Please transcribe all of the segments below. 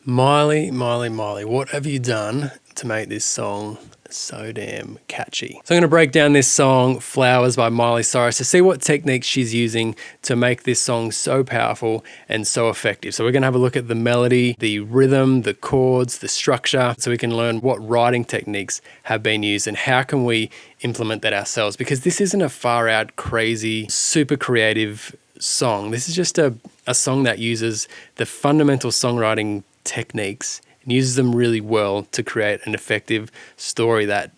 Miley, Miley, Miley, what have you done to make this song so damn catchy? So I'm going to break down this song, Flowers by Miley Cyrus, to see what techniques she's using to make this song so powerful and so effective. So we're going to have a look at the melody, the rhythm, the chords, the structure, so we can learn what writing techniques have been used and how can we implement that ourselves, because this isn't a far out, crazy, super creative song. This is just a song that uses the fundamental songwriting techniques and uses them really well to create an effective story that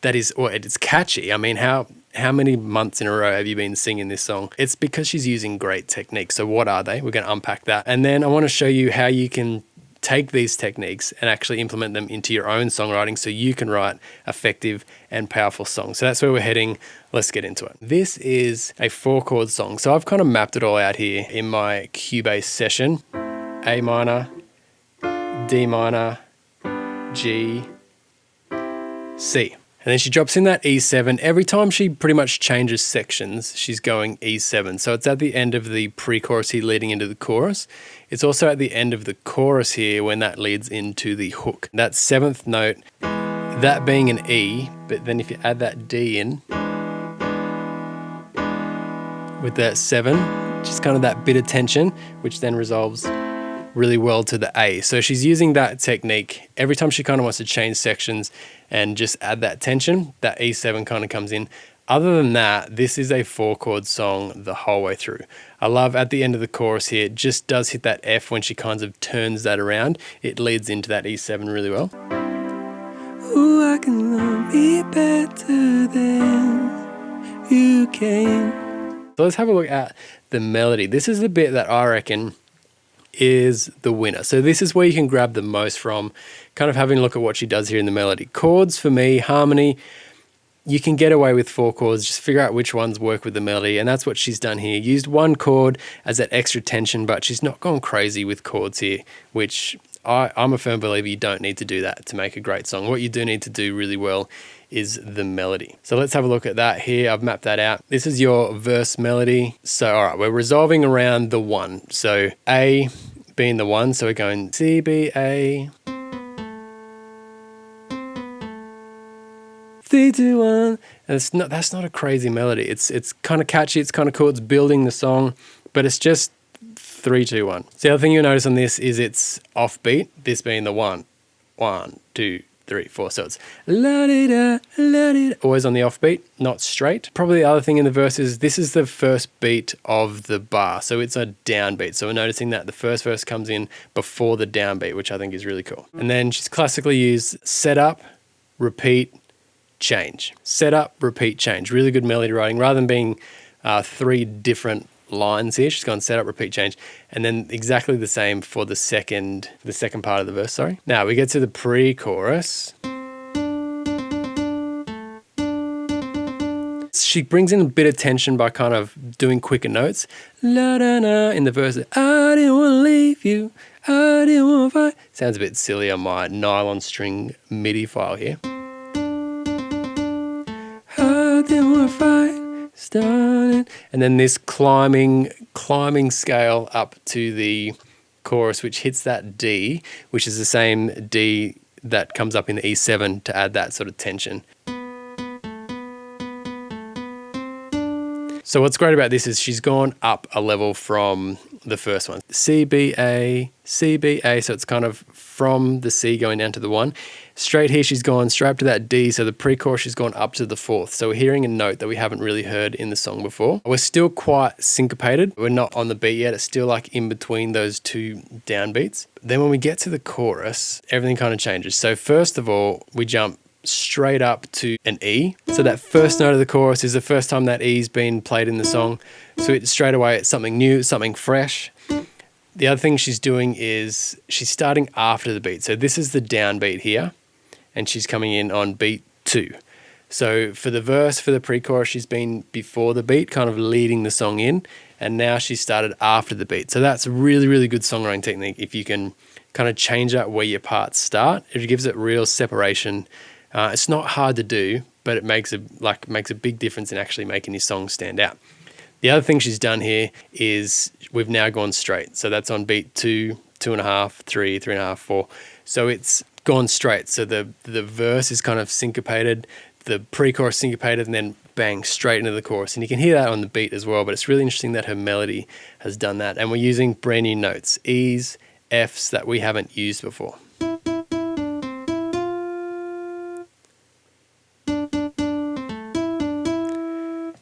is, or it's catchy. I mean, how many months in a row have you been singing this song? It's because she's using great techniques. So what are they? We're going to unpack that. And then I want to show you how you can take these techniques and actually implement them into your own songwriting so you can write effective and powerful songs. So that's where we're heading. Let's get into it. This is a 4-chord song. So I've kind of mapped it all out here in my Cubase session. A minor, D minor, G, C. And then she drops in that E7. Every time she pretty much changes sections, she's going E7. So it's at the end of the pre-chorus here leading into the chorus. It's also at the end of the chorus here when that leads into the hook. That 7th note, that being an E, but then if you add that D in with that 7, just kind of that bit of tension, which then resolves really well to the A. So she's using that technique every time she kind of wants to change sections and just add that tension. That E7 kind of comes in. Other than that, this is a 4-chord song the whole way through. I love at the end of the chorus here, it just does hit that F when she kind of turns that around. It leads into that E7 really well. Ooh, I can love me better than you can. So let's have a look at the melody. This is the bit that I reckon is the winner. So this is where you can grab the most from, kind of having a look at what she does here in the melody. Chords for me, harmony, you can get away with 4 chords, just figure out which ones work with the melody, and that's what she's done here. Used 1 chord as that extra tension, but she's not gone crazy with chords here, which I'm a firm believer you don't need to do that to make a great song. What you do need to do really well is the melody. So let's have a look at that here. I've mapped that out. This is your verse melody. So all right, we're resolving around the 1. So A being the 1, so we're going C, B, A. 3, 2, 1. And that's not a crazy melody. It's kind of catchy, it's kind of cool, it's building the song, but it's just 3, 2, 1. So the other thing you'll notice on this is it's offbeat, this being the 1. 1, 2, 3, 4. So it's la-di-da, la-di-da, always on the offbeat, not straight. Probably the other thing in the verse is this is the first beat of the bar. So it's a downbeat. So we're noticing that the first verse comes in before the downbeat, which I think is really cool. And then she's classically used setup, repeat, change. Setup, repeat, change. Really good melody writing. Rather than being 3 different lines here, she's gone setup, repeat, change, and then exactly the same for the second part of the verse. Sorry. Now we get to the pre-chorus. She brings in a bit of tension by kind of doing quicker notes. La da na in the verse. I didn't want to leave you. I didn't want to fight. Sounds a bit silly on my nylon string MIDI file here. I didn't want to fight. Started. And then this climbing scale up to the chorus, which hits that D, which is the same D that comes up in the E7 to add that sort of tension. So what's great about this is she's gone up a level from the first one. C, B, A, C, B, A. So it's kind of from the C going down to the 1. Straight here, she's gone straight up to that D. So the pre-chorus, she's gone up to the 4th. So we're hearing a note that we haven't really heard in the song before. We're still quite syncopated. We're not on the beat yet. It's still like in between those 2 downbeats. Then when we get to the chorus, everything kind of changes. So first of all, we jump straight up to an E. So that first note of the chorus is the first time that E's been played in the song. So straight away it's something new, something fresh. The other thing she's doing is she's starting after the beat. So this is the downbeat here, and she's coming in on beat 2. So for the verse, for the pre-chorus, she's been before the beat, kind of leading the song in, and now she's started after the beat. So that's a really, really good songwriting technique. If you can kind of change out where your parts start, it gives it real separation. It's not hard to do, but it makes a big difference in actually making your song stand out. The other thing she's done here is we've now gone straight. So that's on beat 2, 2.5, 3, 3.5, 4. So it's gone straight. So the verse is kind of syncopated, the pre-chorus syncopated, and then bang, straight into the chorus. And you can hear that on the beat as well, but it's really interesting that her melody has done that. And we're using brand new notes, E's, F's that we haven't used before.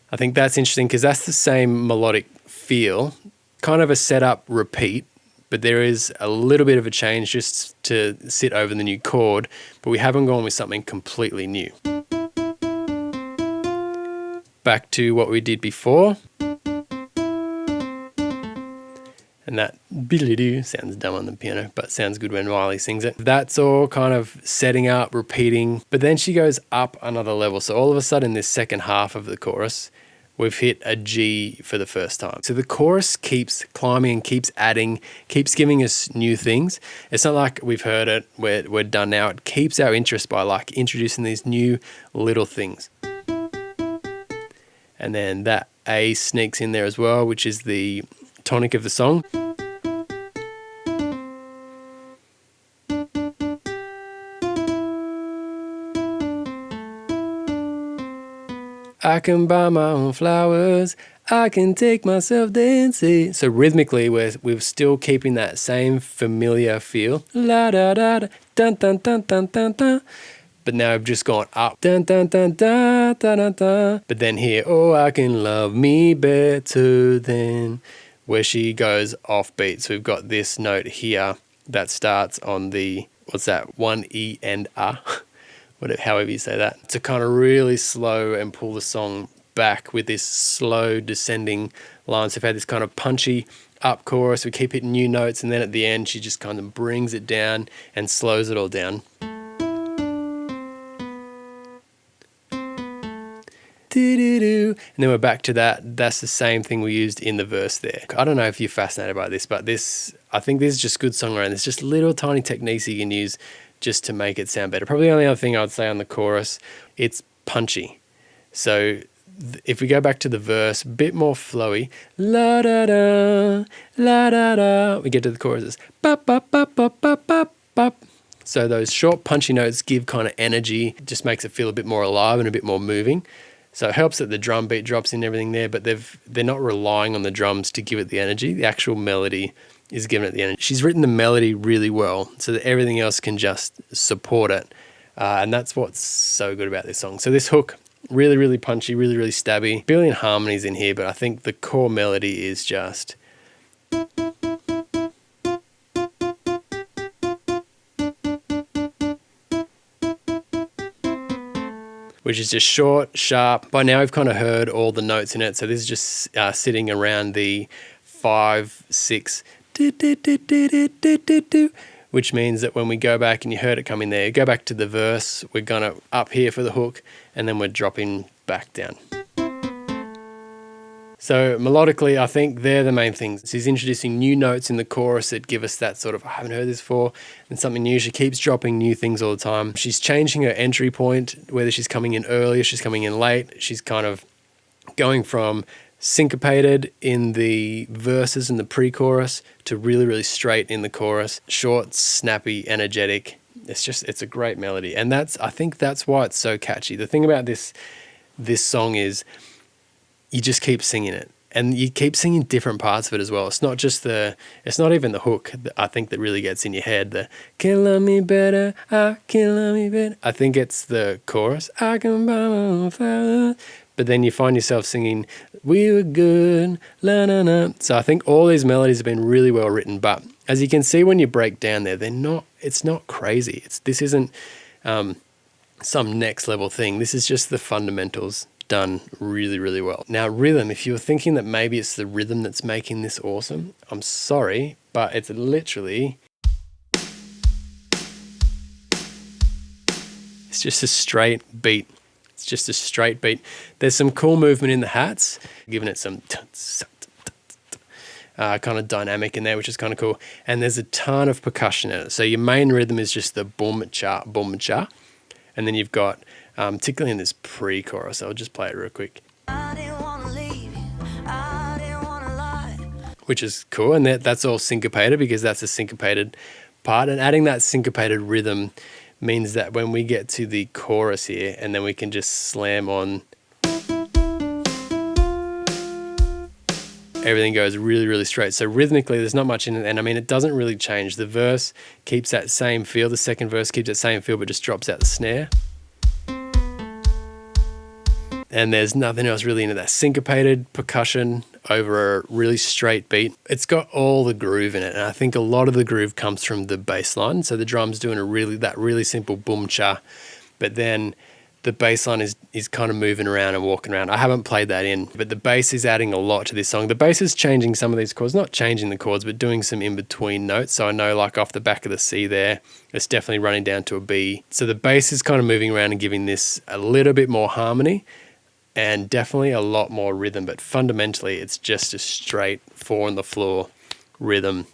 I think that's interesting because that's the same melodic feel, kind of a setup repeat, but there is a little bit of a change just to sit over the new chord, but we haven't gone with something completely new. Back to what we did before. And that biddly-doo sounds dumb on the piano, but sounds good when Miley sings it. That's all kind of setting up, repeating, but then she goes up another level. So all of a sudden, this second half of the chorus, we've hit a G for the first time. So the chorus keeps climbing, keeps adding, keeps giving us new things. It's not like we've heard it, we're done now. It keeps our interest by like introducing these new little things. And then that A sneaks in there as well, which is the tonic of the song. I can buy my own flowers, I can take myself dancing. So rhythmically, we're still keeping that same familiar feel. La da da da, dun dun dun dun dun dun. But now I've just gone up, dun dun dun dun dun dun dun. But then here, oh, I can love me better than, where she goes off beat. So we've got this note here that starts on the, what's that, 1 E and A. Whatever, however you say that, to kind of really slow and pull the song back with this slow descending line. So we've had this kind of punchy up chorus, we keep hitting new notes, and then at the end she just kind of brings it down and slows it all down. And then we're back to that. That's the same thing we used in the verse there. I don't know if you're fascinated by this, but I think this is just good songwriting. There's just little tiny techniques you can use just to make it sound better. Probably the only other thing I would say on the chorus, it's punchy. So if we go back to the verse, a bit more flowy, la da da, la da da, we get to the choruses, bop, bop, bop, bop, bop, bop, bop. So those short punchy notes give kind of energy, just makes it feel a bit more alive and a bit more moving. So it helps that the drum beat drops in everything there, but they're not relying on the drums to give it the energy. The actual melody is giving it the energy. She's written the melody really well so that everything else can just support it. And that's what's so good about this song. So this hook, really, really punchy, really, really stabby. Billion harmonies in here, but I think the core melody is just... which is just short, sharp. By now we've kind of heard all the notes in it. So this is just sitting around the 5, 6, which means that when we go back and you heard it come in there, go back to the verse, we're gonna up here for the hook, and then we're dropping back down. So melodically, I think they're the main things. She's introducing new notes in the chorus that give us that sort of, I haven't heard this before, and something new. She keeps dropping new things all the time. She's changing her entry point, whether she's coming in early or she's coming in late. She's kind of going from syncopated in the verses and the pre-chorus to really, really straight in the chorus. Short, snappy, energetic. It's a great melody. And I think that's why it's so catchy. The thing about this song is you just keep singing it, and you keep singing different parts of it as well. It's not even the hook, I think, that really gets in your head. The can love me better, I can love me better. I think it's the chorus, I can buy my own flowers. But then you find yourself singing, we were good, la na na. So I think all these melodies have been really well written, but as you can see when you break down there, it's not crazy. This isn't some next level thing. This is just the fundamentals done really, really well. Now, rhythm, if you're thinking that maybe it's the rhythm that's making this awesome, I'm sorry, but it's literally... it's just a straight beat. It's just a straight beat. There's some cool movement in the hats, giving it some kind of dynamic in there, which is kind of cool. And there's a ton of percussion in it. So your main rhythm is just the boom-cha, boom-cha. And then you've got, particularly in this pre-chorus, I'll just play it real quick. I didn't wanna leave you. I didn't wanna lie. which is cool. And that's all syncopated because that's a syncopated part. And adding that syncopated rhythm means that when we get to the chorus here, and then we can just slam on, everything goes really, really straight. So rhythmically, there's not much in it. And I mean, it doesn't really change. The verse keeps that same feel. The second verse keeps that same feel, but just drops out the snare. And there's nothing else really into that syncopated percussion over a really straight beat. It's got all the groove in it. And I think a lot of the groove comes from the bass line. So the drum's doing that really simple boom cha, but then the bass line is kind of moving around and walking around. I haven't played that in, but the bass is adding a lot to this song. The bass is changing some of these chords, not changing the chords, but doing some in-between notes. So I know like off the back of the C there, it's definitely running down to a B. So the bass is kind of moving around and giving this a little bit more harmony and definitely a lot more rhythm. But fundamentally, it's just a straight 4 on the floor rhythm,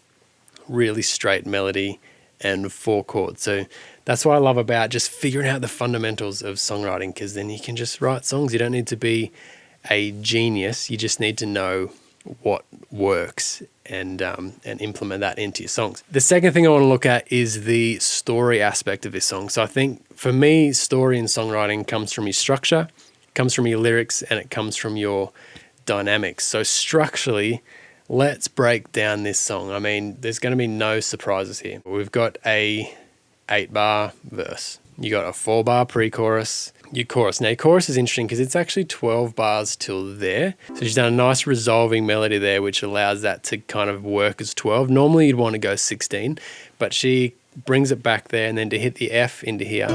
really straight melody and 4 chords. So that's what I love about just figuring out the fundamentals of songwriting, because then you can just write songs. You don't need to be a genius. You just need to know what works and implement that into your songs. The second thing I want to look at is the story aspect of this song. So I think for me, story in songwriting comes from your structure, comes from your lyrics, and it comes from your dynamics. So structurally, let's break down this song. I mean, there's going to be no surprises here. We've got a 8-bar verse. You got a 4-bar pre-chorus, your chorus. Now, your chorus is interesting because it's actually 12 bars till there. So she's done a nice resolving melody there, which allows that to kind of work as 12. Normally, you'd want to go 16, but she brings it back there, and then to hit the F into here.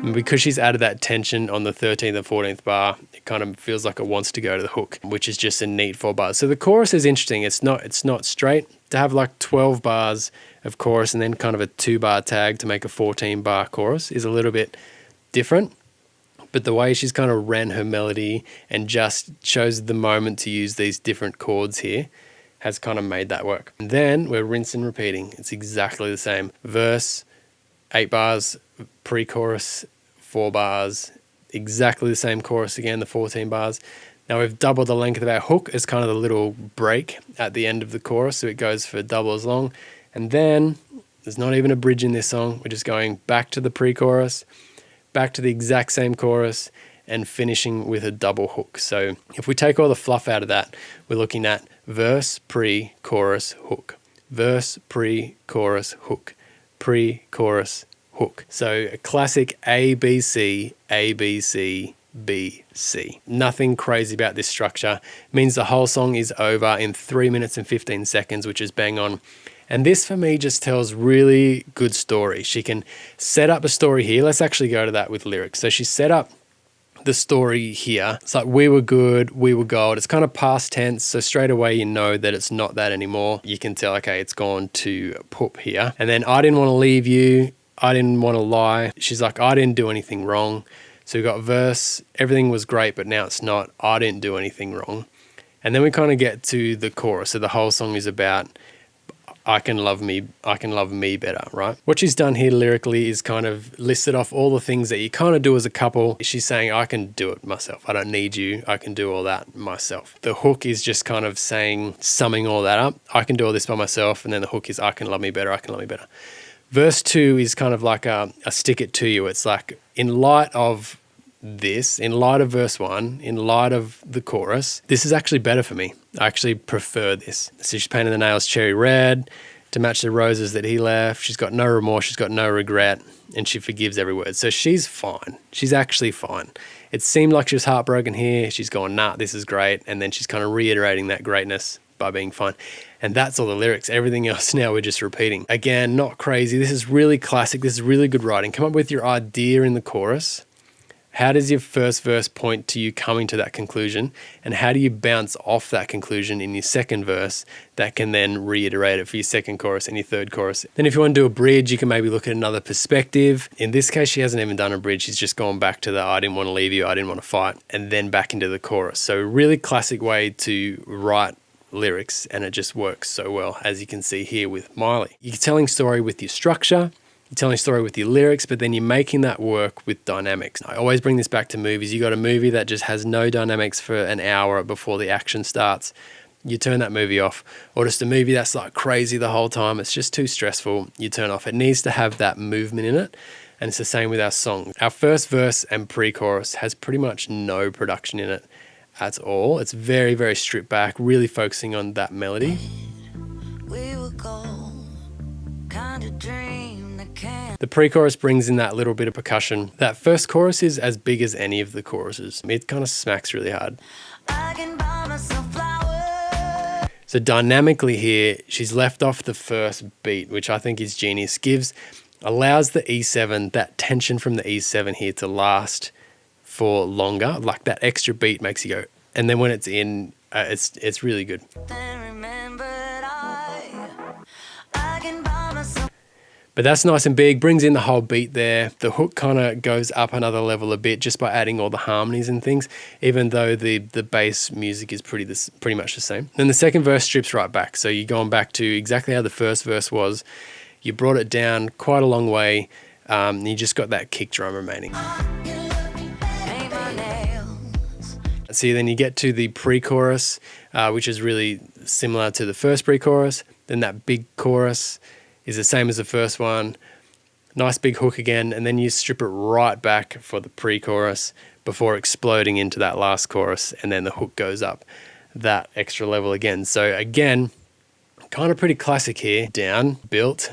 And because she's added that tension on the 13th and 14th bar, it kind of feels like it wants to go to the hook, which is just a neat 4 bars. So the chorus is interesting. It's not straight. To have like 12 bars of chorus and then kind of a 2-bar tag to make a 14-bar chorus is a little bit different. But the way she's kind of ran her melody and just chose the moment to use these different chords here has kind of made that work. And then we're rinse and repeating. It's exactly the same. Verse, 8 bars, pre-chorus, 4 bars, exactly the same chorus again, the 14 bars. Now we've doubled the length of our hook as kind of the little break at the end of the chorus, so it goes for double as long. And then there's not even a bridge in this song. We're just going back to the pre-chorus, back to the exact same chorus, and finishing with a double hook. So if we take all the fluff out of that, we're looking at verse, pre-chorus, hook, verse, pre-chorus, hook, pre-chorus, hook. So a classic A, B, C, A, B, C, B, C. Nothing crazy about this structure. It means the whole song is over in 3 minutes and 15 seconds, which is bang on. And this for me just tells really good story. She can set up a story here. Let's actually go to that with lyrics. So she set up the story here. It's like, we were good, we were gold. It's kind of past tense, so straight away you know that it's not that anymore. You can tell, okay, it's gone to poop here. And then I didn't want to leave you, I didn't want to lie. She's like, I didn't do anything wrong. So we got verse, everything was great, but now it's not. I didn't do anything wrong. And then we kind of get to the chorus. So the whole song is about, I can love me better, right? What she's done here lyrically is kind of listed off all the things that you kind of do as a couple. She's saying, I can do it myself. I don't need you. I can do all that myself. The hook is just kind of summing all that up. I can do all this by myself. And then the hook is, I can love me better. I can love me better. Verse 2 is kind of like a stick it to you. It's like, in light of this, in light of verse 1, in light of the chorus, this is actually better for me. I actually prefer this. So she's painted the nails cherry red to match the roses that he left. She's got no remorse. She's got no regret, and she forgives every word. So she's fine. She's actually fine. It seemed like she was heartbroken here. She's going, nah, this is great. And then she's kind of reiterating that greatness by being fine. And that's all the lyrics. Everything else now we're just repeating. Again, not crazy. This is really classic. This is really good writing. Come up with your idea in the chorus. How does your first verse point to you coming to that conclusion? And how do you bounce off that conclusion in your second verse that can then reiterate it for your second chorus and your third chorus? Then if you want to do a bridge, you can maybe look at another perspective. In this case, she hasn't even done a bridge. She's just gone back to the I didn't want to leave you, I didn't want to fight, and then back into the chorus. So really classic way to write lyrics, and it just works so well, as you can see here with Miley. You're telling story with your structure, You're telling a story with your lyrics, but then you're making that work with dynamics. I always bring this back to movies. You got a movie that just has no dynamics for an hour before the action starts. You turn that movie off. Or just a movie that's like crazy the whole time. It's just too stressful. You turn off. It needs to have that movement in it. And it's the same with our song. Our first verse and pre-chorus has pretty much no production in it at all. It's very, very stripped back, really focusing on that melody. We will go, kind of dream that can. The pre-chorus brings in that little bit of percussion. That first chorus is as big as any of the choruses. It kind of smacks really hard. I can buy myself flowers. So dynamically here, she's left off the first beat, which I think is genius. Allows the E7, that tension from the E7 here to last for longer. Like that extra beat makes you go, and then when it's in, it's really good. Then remembered I can buy myself. But that's nice and big, brings in the whole beat there. The hook kind of goes up another level a bit just by adding all the harmonies and things, even though the bass music is pretty much the same. Then the second verse strips right back. So you're going back to exactly how the first verse was. You brought it down quite a long way, and you just got that kick drum remaining. Paint my nails. So then you get to the pre-chorus, which is really similar to the first pre-chorus. Then that big chorus is the same as the first one. Nice big hook again, and then you strip it right back for the pre-chorus before exploding into that last chorus, and then the hook goes up that extra level again. So again, kind of pretty classic here. Down, built,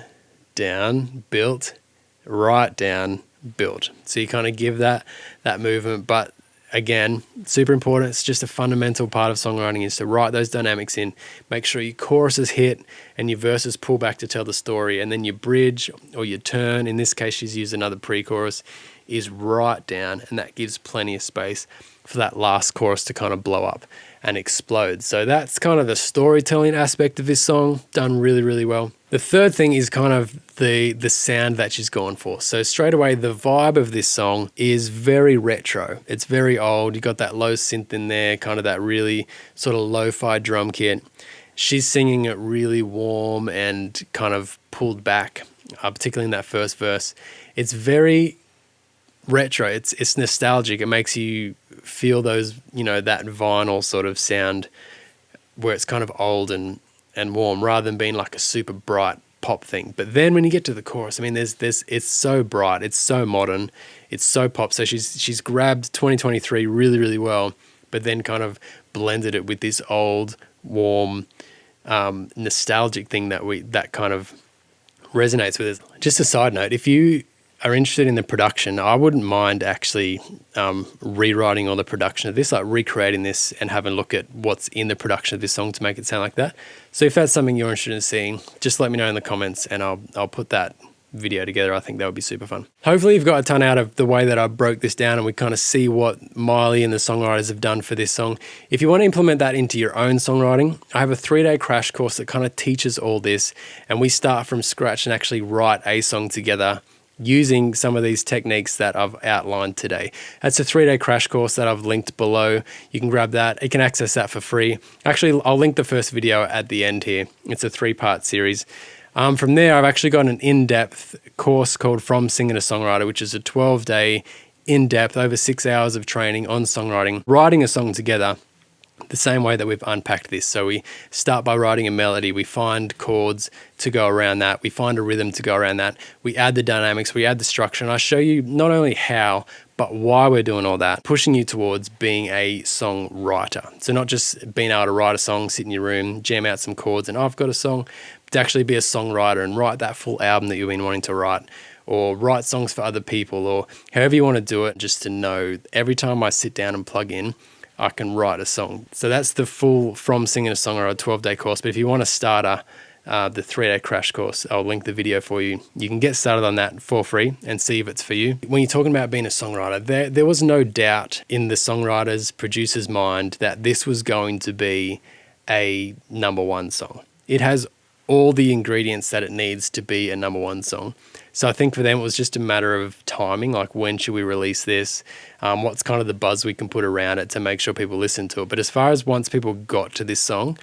right down, built. So you kind of give that movement, but again, super important. It's just a fundamental part of songwriting is to write those dynamics in. Make sure your choruses hit and your verses pull back to tell the story, and then your bridge or your turn, in this case she's used another pre-chorus, is right down, and that gives plenty of space for that last chorus to kind of blow up and explode. So that's kind of the storytelling aspect of this song, done really, really well. The third thing is kind of the sound that she's gone for. So straight away, the vibe of this song is very retro. It's very old. You got that low synth in there, kind of that really sort of lo-fi drum kit. She's singing it really warm and kind of pulled back, particularly in that first verse. It's very retro. It's nostalgic. It makes you feel those, that vinyl sort of sound where it's kind of old and warm rather than being like a super bright pop thing. But then when you get to the chorus, I mean, it's so bright, it's so modern, it's so pop. So she's grabbed 2023 really, really well, but then kind of blended it with this old, warm, nostalgic thing that kind of resonates with us. Just a side note, if you are interested in the production, I wouldn't mind actually rewriting all the production of this, like recreating this and having a look at what's in the production of this song to make it sound like that. So if that's something you're interested in seeing, just let me know in the comments and I'll put that video together. I think that would be super fun. Hopefully you've got a ton out of the way that I broke this down and we kind of see what Miley and the songwriters have done for this song. If you want to implement that into your own songwriting, I have a 3-day crash course that kind of teaches all this, and we start from scratch and actually write a song together using some of these techniques that I've outlined today. That's a 3-day crash course that I've linked below. You can grab that. You can access that for free. Actually, I'll link the first video at the end here. It's a 3-part series. From there, I've actually got an in-depth course called From Singer to Songwriter, which is a 12-day in-depth, over 6 hours of training on songwriting, writing a song together the same way that we've unpacked this. So we start by writing a melody, we find chords to go around that, we find a rhythm to go around that, we add the dynamics, we add the structure, and I show you not only how, but why we're doing all that, pushing you towards being a songwriter. So not just being able to write a song, sit in your room, jam out some chords, and I've got a song, to actually be a songwriter and write that full album that you've been wanting to write, or write songs for other people, or however you want to do it, just to know every time I sit down and plug in, I can write a song. So that's the full From Singer to Songwriter 12-day course. But if you want a starter, the 3-day crash course, I'll link the video for you. You can get started on that for free and see if it's for you. When you're talking about being a songwriter, there was no doubt in the songwriter's, producer's mind that this was going to be a #1 song. It has all the ingredients that it needs to be a #1 song. So I think for them it was just a matter of timing, like when should we release this, what's kind of the buzz we can put around it to make sure people listen to it. But as far as once people got to this song,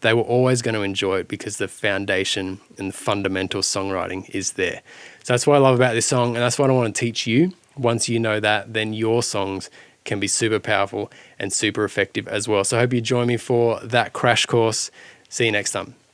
they were always going to enjoy it because the foundation and the fundamental songwriting is there. So that's what I love about this song, and that's what I want to teach you. Once you know that, then your songs can be super powerful and super effective as well. So I hope you join me for that crash course. See you next time.